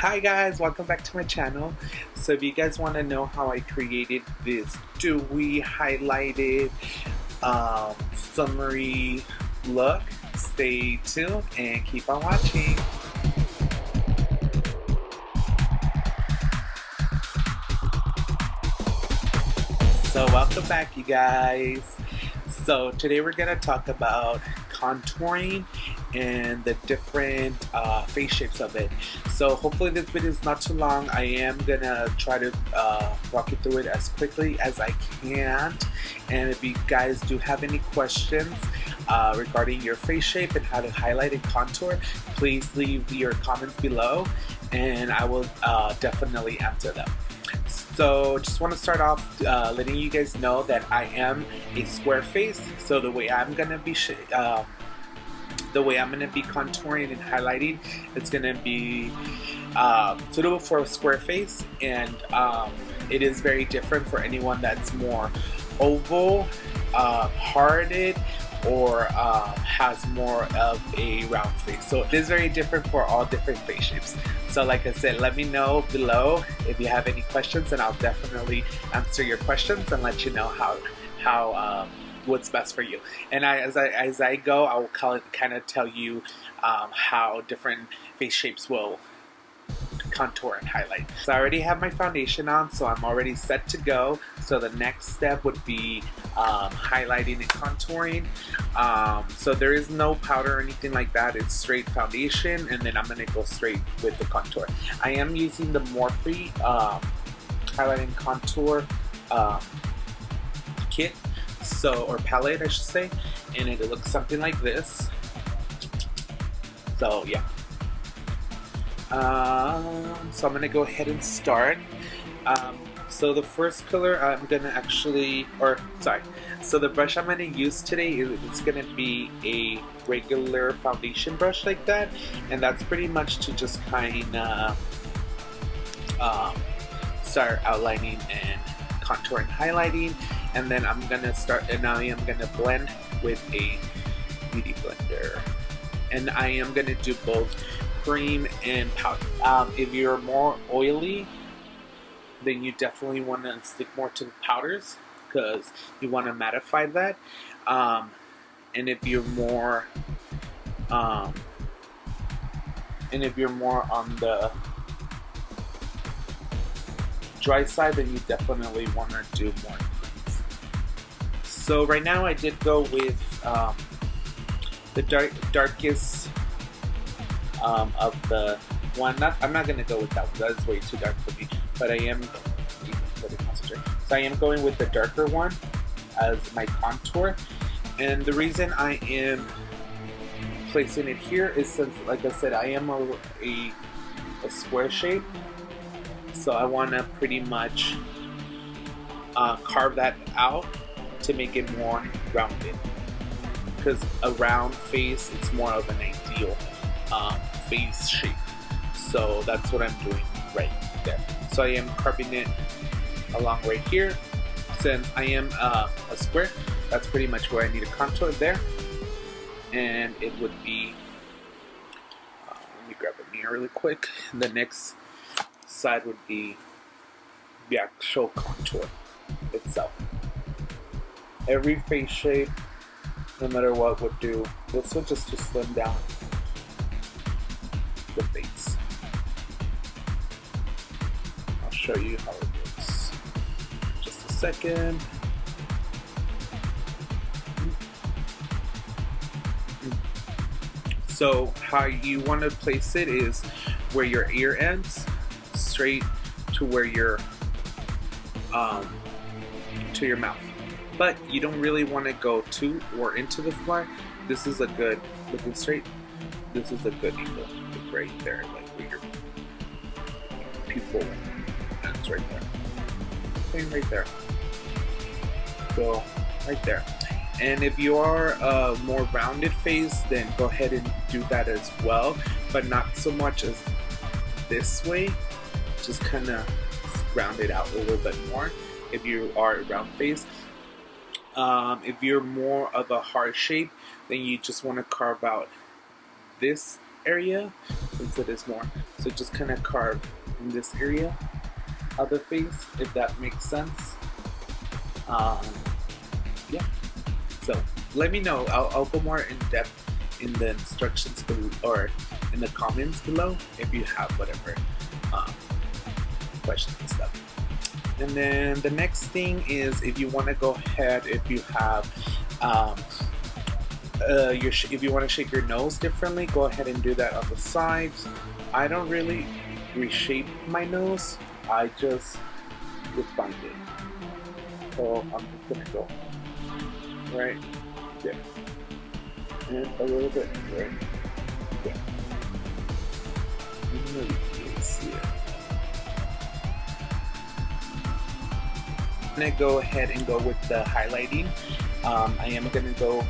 Hi guys, welcome back to my channel. So if you guys want to know how I created this dewy highlighted summery look, stay tuned and keep on watching. So welcome back you guys. So today we're gonna talk about contouring and the different face shapes of it. So hopefully this video is not too long. I am gonna try to walk you through it as quickly as I can. And if you guys do have any questions regarding your face shape and how to highlight and contour, please leave your comments below and I will definitely answer them. So just want to start off letting you guys know that I am a square face. So the way I'm gonna be contouring and highlighting, it's gonna be suitable for a square face, and it is very different for anyone that's more oval, hearted, or has more of a round face. So it is very different for all different face shapes. So like I said, let me know below if you have any questions, and I'll definitely answer your questions and let you know how what's best for you. And as I go, I will kind of tell you how different face shapes will contour and highlight. So I already have my foundation on, so I'm already set to go. So the next step would be highlighting and contouring. So there is no powder or anything like that. It's straight foundation, and then I'm gonna go straight with the contour. I am using the Morphe highlighting contour kit, or palette I should say, and it looks something like this. So yeah. So I'm gonna go ahead and start. So the first color I'm gonna so the brush I'm gonna use today is gonna be a regular foundation brush like that, and that's pretty much to just kind of start outlining and contouring, highlighting, and then I'm gonna start, and I am gonna blend with a beauty blender, and I am gonna do both cream and powder. If you're more oily, then you definitely want to stick more to the powders because you want to mattify that. And if you're more on the dry side, then you definitely want to do more creams. So right now I did go with the darkest of the one. I'm not gonna go with that one. That's way too dark for me. But I am So I am going with the darker one as my contour. And the reason I am placing it here is since, like I said, I am a square shape. So I want to pretty much carve that out to make it more rounded. Because a round face, it's more of an ideal face shape. So that's what I'm doing right there. So I am carving it along right here. Since I am a square, that's pretty much where I need a contour there. And it would be, let me grab a mirror really quick. The next side would be the actual contour itself. Every face shape, no matter what, would do. This would just to slim down the face. I'll show you how it looks. Just a second. So how you want to place it is where your ear ends, straight to where your mouth. But you don't really want to go to or into the floor. This is a good, looking straight, this is a good angle. Right there, like where your pupil ends, right there. Same right there. Go right there. And if you are a more rounded face, then go ahead and do that as well, but not so much as this way. Just kind of round it out a little bit more if you are a round face. If you're more of a heart shape, then you just want to carve out this area since it is more. So just kind of carve in this area of the face, if that makes sense. Yeah. So let me know. I'll go more in depth in the instructions below, or in the comments below, if you have whatever questions and stuff. And then the next thing is, if you want to go ahead, if you have if you want to shape your nose differently, go ahead and do that on the sides. I don't really reshape my nose, I just refine it. So I'm just gonna go right there and a little bit right there. I'm gonna go ahead and go with the highlighting. I am gonna go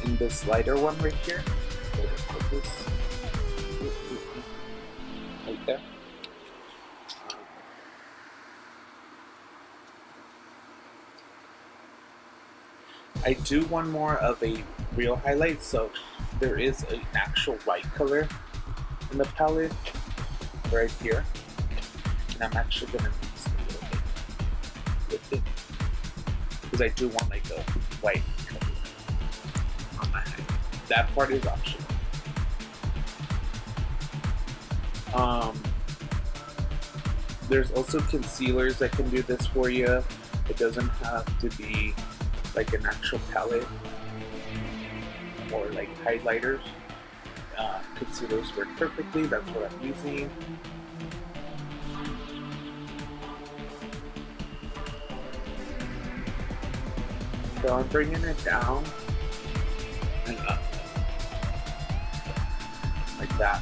in this lighter one right here. Right there. I do want more of a real highlight, so there is an actual white color in the palette right here, and I'm actually gonna mix a little bit with it because I do want like a white color on my highlight. That part is optional. There's also concealers that can do this for you. It doesn't have to be like an actual palette or like highlighters. Concealers work perfectly. That's what I'm using. So I'm bringing it down and up like that,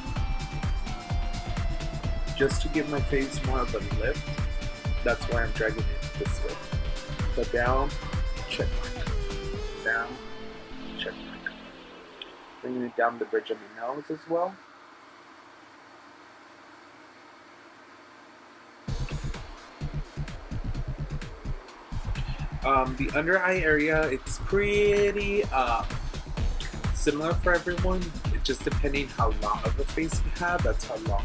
just to give my face more of a lift. That's why I'm dragging it this way. So down, check mark. Down, check mark. Bringing it down the bridge of my nose as well. The under eye area, it's pretty similar for everyone. It just depending how long of a face you have, that's how long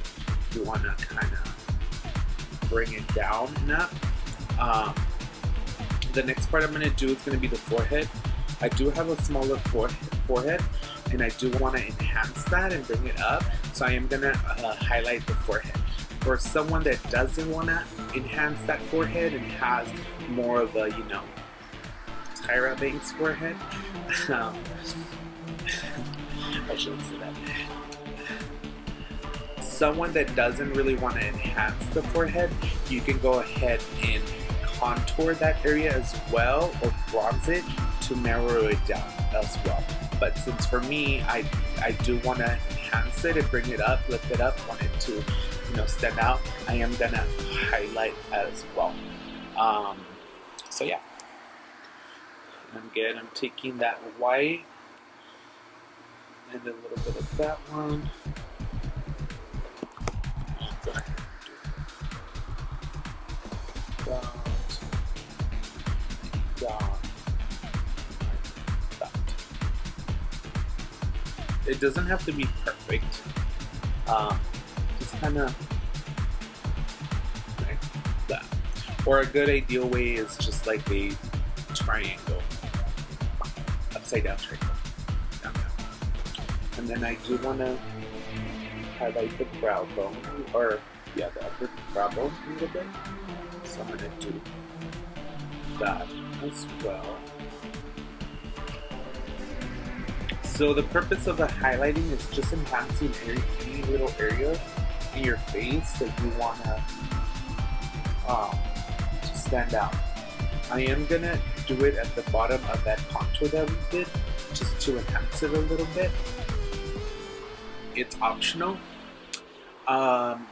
you want to kind of bring it down and up. The next part I'm going to do is going to be the forehead. I do have a smaller forehead, and I do want to enhance that and bring it up, so I am going to highlight the forehead. For someone that doesn't want to enhance that forehead and has more of a, you know, Tyra Banks forehead, I shouldn't say that. Someone that doesn't really want to enhance the forehead, you can go ahead and contour that area as well, or bronze it to narrow it down as well. But since for me, I do want to enhance it and bring it up, lift it up, want it to, you know, stand out, I am gonna highlight as well. So yeah, and again, I'm taking that white and a little bit of that one. It doesn't have to be perfect. Just kind of like that. Or a good ideal way is just like a triangle, upside down triangle. Down. And then I do want to highlight the brow bone, or yeah, the upper brow bone a little bit. So I'm going to do that as well. So the purpose of the highlighting is just enhancing any little area in your face that you want to stand out. I am going to do it at the bottom of that contour that we did, just to enhance it a little bit. It's optional. And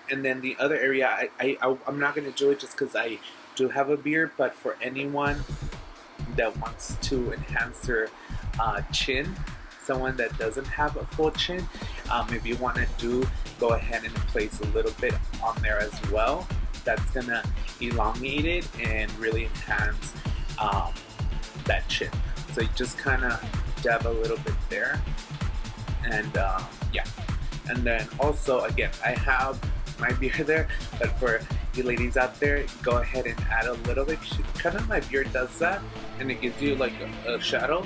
then the other area, I'm not going to do it just because I do have a beard, but for anyone that wants to enhance their chin, someone that doesn't have a full chin, if you want to go ahead and place a little bit on there as well. That's going to elongate it and really enhance that chin. So you just kind of dab a little bit there, and yeah. And then also, again, I have my beard there, but for you ladies out there, go ahead and add a little bit. Kind of my beard does that, and it gives you like a shadow.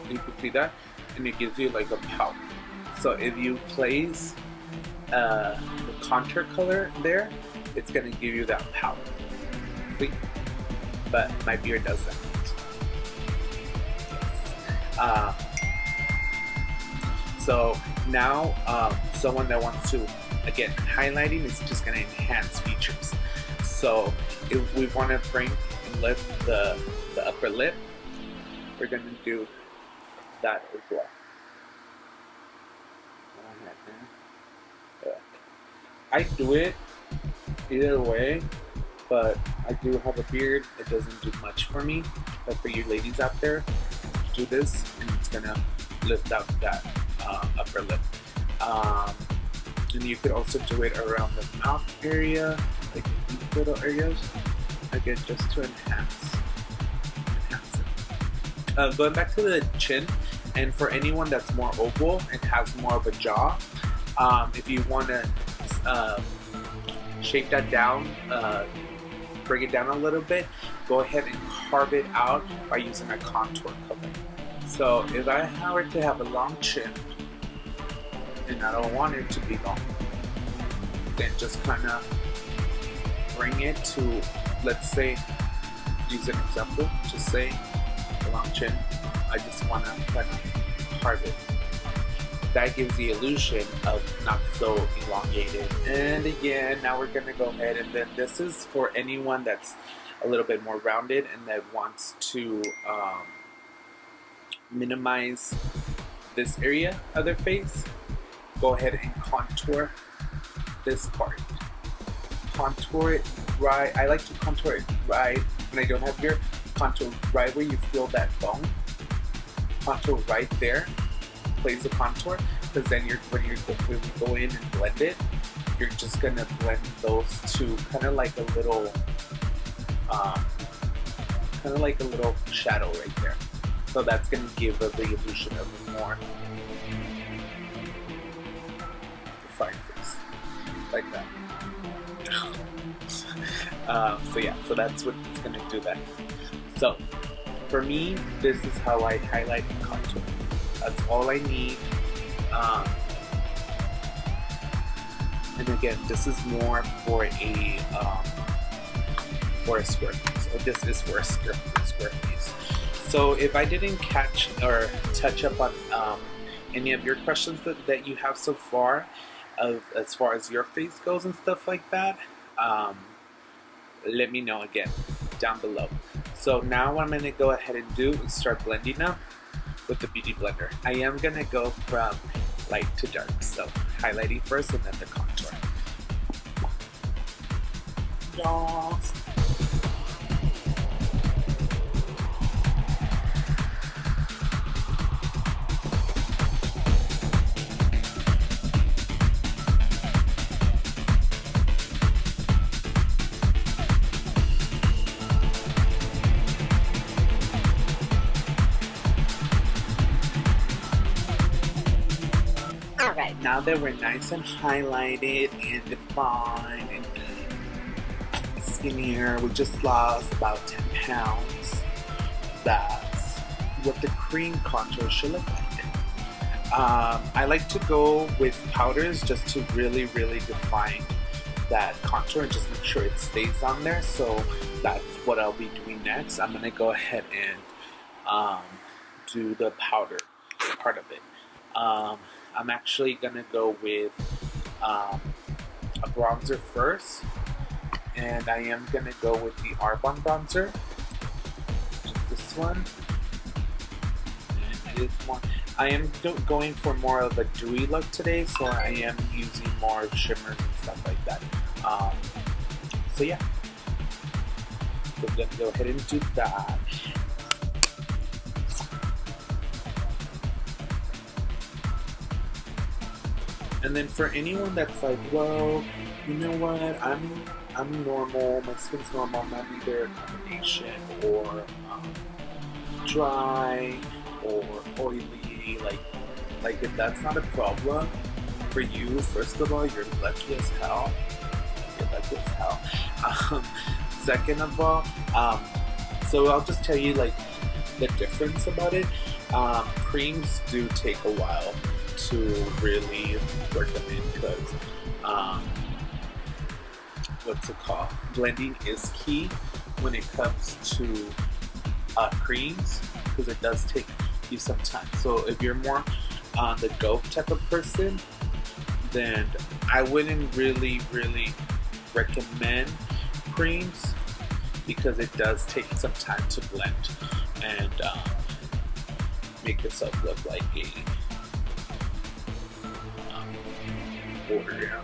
You can see that, and it gives you like a pout. So if you place the contour color there, it's gonna give you that pout. See? But my beard does that. So now, someone that wants to, again, highlighting is just going to enhance features. So if we want to bring and lift the upper lip, we're going to do that as well. I do it either way, but I do have a beard. It doesn't do much for me. But for you ladies out there, do this and it's going to lift out that upper lip. And you could also do it around the mouth area, like these little areas, again, just to enhance it. Going back to the chin, and for anyone that's more oval and has more of a jaw, if you want to shape that down, bring it down a little bit, go ahead and carve it out by using a contour color. So if I were to have a long chin, and I don't want it to be long, then just kind of bring it to, let's say, use an example, just say a long chin, I just want to kind of carve it. That gives the illusion of not so elongated. And again, now we're going to go ahead, and then this is for anyone that's a little bit more rounded and that wants to minimize this area of their face. Go ahead and contour this part. Contour it right. I like to contour it right when I don't have beard. Contour right where you feel that bone. Contour right there. Place the contour, because then when you go in and blend it, you're just gonna blend those two, kind of like a little shadow right there. So that's gonna give the illusion of a more defined face, like that. So yeah, so that's what it's gonna do that. So for me, this is how I highlight and contour. That's all I need. And again, this is more for a square face. So this is for a square face. So if I didn't catch or touch up on any of your questions that you have so far, as far as your face goes and stuff like that, let me know again down below. So now what I'm going to go ahead and do is start blending up with the Beauty Blender. I am going to go from light to dark. So highlighting first and then the contour. Yes. Alright, now that we're nice and highlighted and defined and skinnier, we just lost about 10 pounds. That's what the cream contour should look like. I like to go with powders just to really, really define that contour and just make sure it stays on there. So that's what I'll be doing next. I'm going to go ahead and do the powder part of it. I'm actually going to go with a bronzer first, and I am going to go with the Arbonne bronzer, just this one, and it is one. I am going for more of a dewy look today, so I am using more shimmers and stuff like that. So yeah, so I'm going to go ahead and do that. And then for anyone that's like, well, you know what, I'm normal, my skin's normal, I'm not either a combination or dry or oily, like if that's not a problem, for you, first of all, you're lucky as hell. You're lucky as hell. Second of all, so I'll just tell you like the difference about it. Creams do take a while to really work them in because what's it called? Blending is key when it comes to creams because it does take you some time. So if you're more on the go type of person, then I wouldn't really recommend creams because it does take some time to blend and make yourself look like a warrior.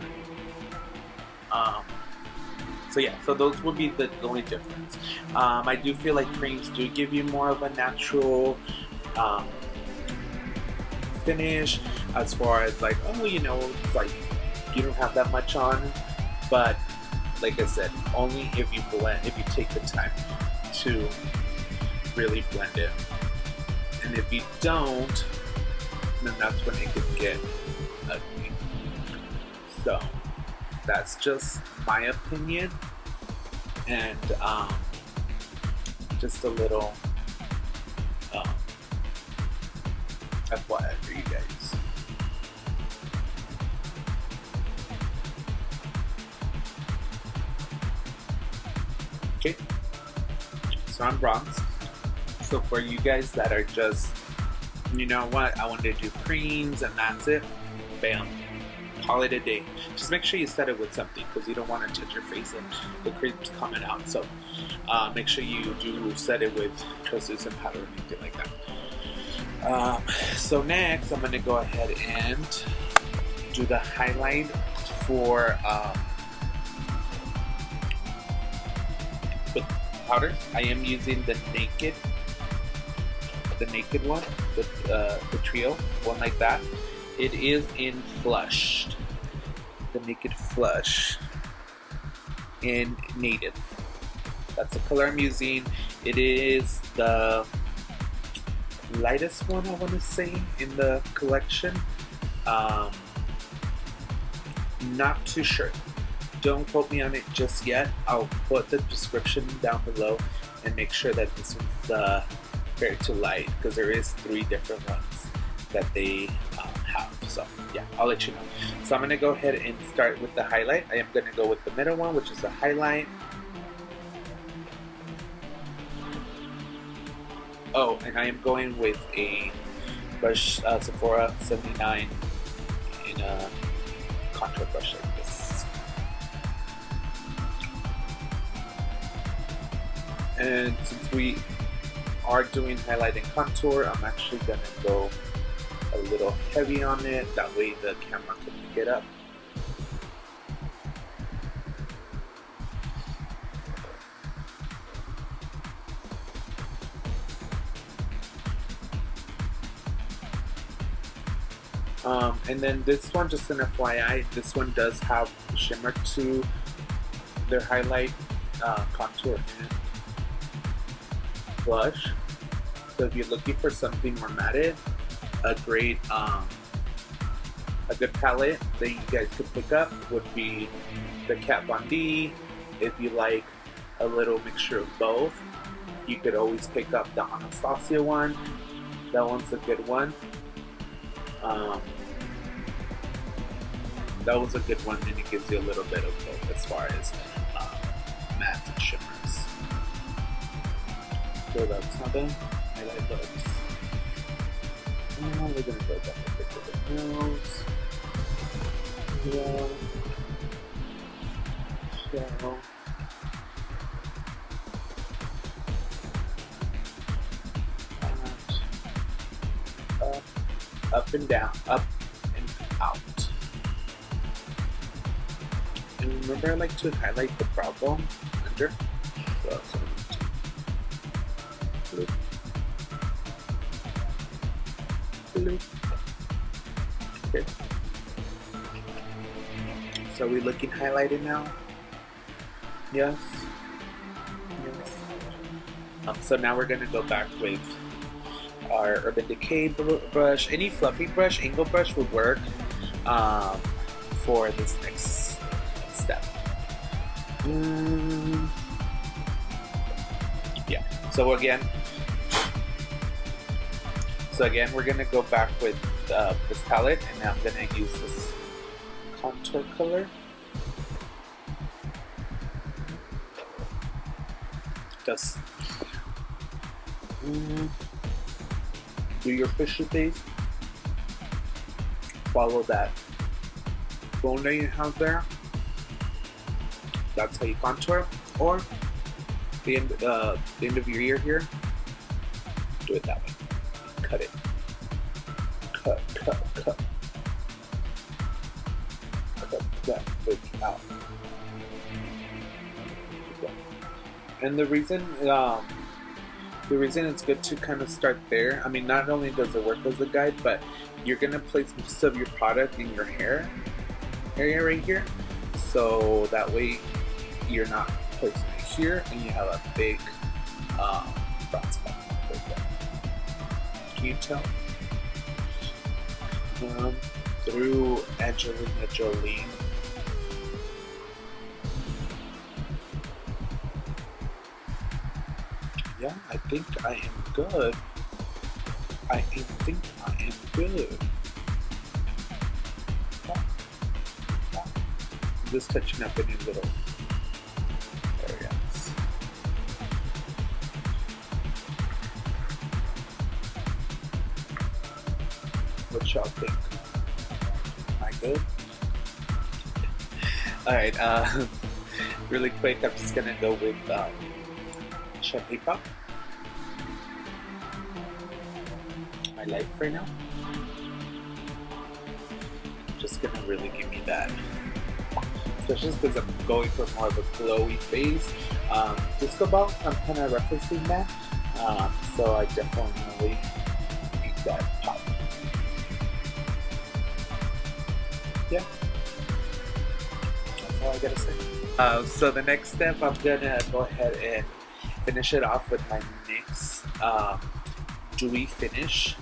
So yeah, so those would be the only difference. I do feel like creams do give you more of a natural finish as far as like, oh, you know, it's like you don't have that much on, but like I said, only if you blend, if you take the time to really blend it. And if you don't, then that's when it could get ugly. So that's just my opinion, and just a little FYI for you guys. Okay, so I'm bronze. So for you guys that are just, you know what, I want to do creams and that's it, bam, call it a day. Just make sure you set it with something because you don't want to touch your face and the cream's coming out. So make sure you do set it with translucent powder or anything like that. So next I'm going to go ahead and do the highlight for with powders. I am using the Naked one, the trio, one like that. It is in Flushed, the Naked Flush in Native. That's the color I'm using. It is the lightest one, I want to say, in the collection. Not too sure. Don't quote me on it just yet. I'll put the description down below and make sure that this one's very too light because there is 3 different ones that they have. So yeah, I'll let you know. So I'm going to go ahead and start with the highlight. I am going to go with the middle one, which is the highlight. Oh, and I am going with a brush, Sephora 79 in a contour brush like this. And since we are doing highlight and contour, I'm actually going to go a little heavy on it. That way the camera can pick it up. And then this one, just an FYI, this one does have shimmer to their highlight, contour, and blush. So if you're looking for something more matte, a great, a good palette that you guys could pick up would be the Kat Von D. If you like a little mixture of both, you could always pick up the Anastasia one. That one's a good one. That was a good one, and it gives you a little bit of both as far as matte and shimmers. So that's how the highlight looks. Now we're going to go back a bit to the nose. Yeah. Shadow. And up and down, up and out. And remember, I like to highlight the brow bone under. So bloop. Bloop. Okay. So we're looking highlighted now? Yes? Yes. So now we're going to go back with our Urban Decay brush. Any fluffy brush, angle brush would work. for this next step. Yeah. So again, we're gonna go back with this palette, and I'm gonna use this contour color. Just do your fishy face. Follow that bone that you have there. That's how you contour. Or the end of your ear here. Do it that way. Cut it. Cut. Cut that bitch out. And the reason it's good to kind of start there, I mean, not only does it work as a guide, but you're gonna place most of your product in your hair area right here, so that way you're not placing it here and you have a big brown spot right there. Can you tell? Through Angelina Jolie. Yeah, I think I am good. I think I am good. Just touching up any little areas. What y'all think? Am I good? Alright, really quick, I'm just gonna go with champagne pop. My life right now. Just gonna really give me that, especially because I'm going for more of a glowy face. Disco ball, I'm kind of referencing that, so I definitely need that pop. Yeah, that's all I gotta say. So the next step, I'm gonna go ahead and finish it off with my NYX Dewy finish.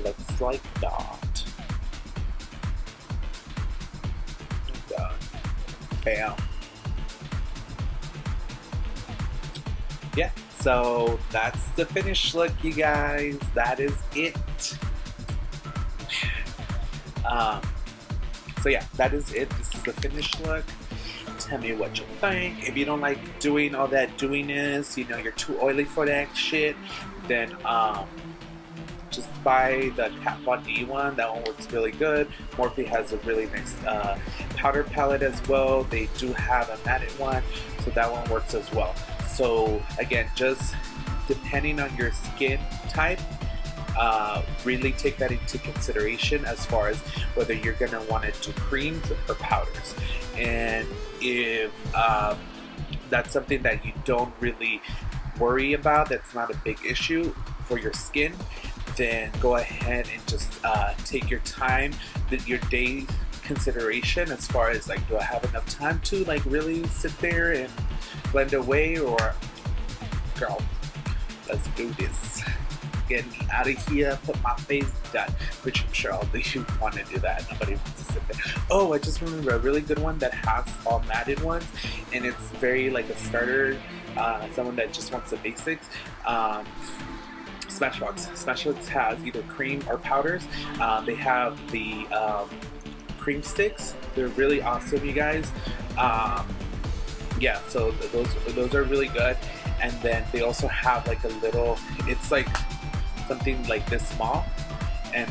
Looks like that. Bam. Yeah, so that's the finished look, you guys. That is it. So yeah, that is it. This is the finished look. Tell me what you think. If you don't like doing all that dewiness, you know, you're too oily for that shit, then just buy the Kat Von D one. That one works really good. Morphe has a really nice powder palette as well. They do have a matted one, so that one works as well. So again, just depending on your skin type, really take that into consideration as far as whether you're gonna want to do creams or powders. And if that's something that you don't really worry about, that's not a big issue for your skin, then go ahead and just take your time, your day consideration as far as like, do I have enough time to like really sit there and blend away, or girl, let's do this. Get me out of here, put my face down, which I'm sure all of you want to do that. Nobody wants to sit there. Oh, I just remember a really good one that has all matted ones, and it's very like a starter, someone that just wants the basics. Smashbox. Smashbox has either cream or powders. They have the cream sticks. They're really awesome, you guys. Yeah, so those are really good. And then they also have like a little, it's like something like this small, and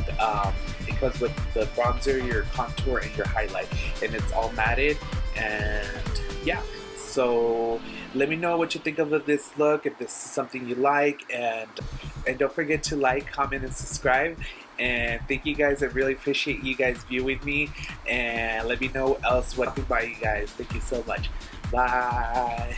it comes with the bronzer, your contour, and your highlight, and it's all matted. And yeah, so let me know what you think of this look, if this is something you like, and don't forget to like, comment, and subscribe. And thank you guys. I really appreciate you guys viewing me, and let me know else what to buy, you guys. Thank you so much. Bye.